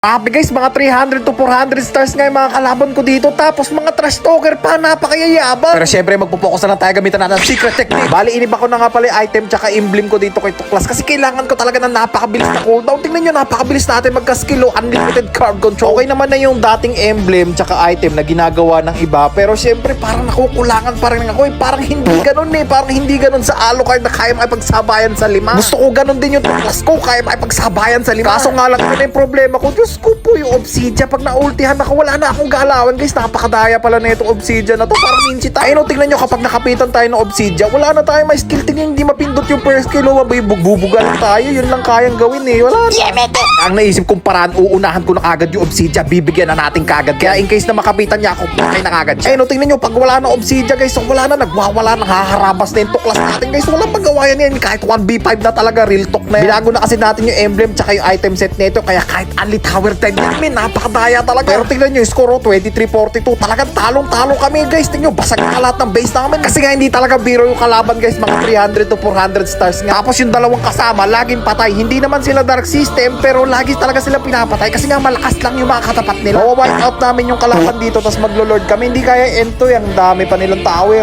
Grabe guys, mga 300 to 400 stars nga yung mga kalaban ko dito. Tapos mga trash talker pa, napakayayabang. Pero syempre magpo-focus na lang tayo, gamitan natin ang secret technique. Bali, iniba ko na nga pala yung item tsaka emblem ko dito kay Tuklas. Kasi kailangan ko talaga ng napakabilis na cooldown. Tingnan nyo, napakabilis natin magka-skill, unlimited card control. Okay naman na yung dating emblem tsaka item na ginagawa ng iba. Pero syempre parang nakukulangan pa rin ako. Parang hindi ganun eh. Parang hindi ganun sa Alucard na kaya makipagsabayan sa 5. Gusto ko ganun din yung Tuklas ko, kaya makipagsabayan sa 5. Kaso nga lang yun yung problema ko. Diyos ko po, yung Obsidian, pag naultihan ako, wala na akong galawan guys. Napakadaya pala na itong Obsidian na to. Parang minchi tayo. Ayun, tingnan nyo, kapag nakapitan tayo ng Obsidian, wala na tayo may skill. Tingnan, hindi mapindot yung first skill. Bubugal tayo, yun lang kayang gawin eh. Wala na. Ang naisip kong paraan, uunahan ko na kagad yung Obsidian, bibigyan na natin kagad. Kaya in case na makapitan niya ako, patay na kagad siya. Ayun, tingnan nyo, pag wala na Obsidian guys, so wala na, nagwawala na, haharabas na yung Tuklas natin guys. Walang magawa yan. Kahit 1v5 na talaga, real talk na yan. Binago na kasi natin yung emblem tsaka yung item set nito, kaya kahit only tower 10 namin, napakadaya talaga. Pero tingnan nyo yung score, 23-42. Talagang talong-talo kami guys. Tingnan nyo, basag na lahat ng base namin. Kasi nga hindi talaga biro yung kalaban guys. Mga 300 to 400 stars nga. Tapos yung dalawang kasama, laging patay. Hindi naman sila dark system, pero lagi talaga sila pinapatay. Kasi nga malakas lang yung mga katapat nila. Mawa-wipe out namin yung kalaban dito, tapos maglo-lord kami. Hindi kaya ento, yung dami pa nilang tower.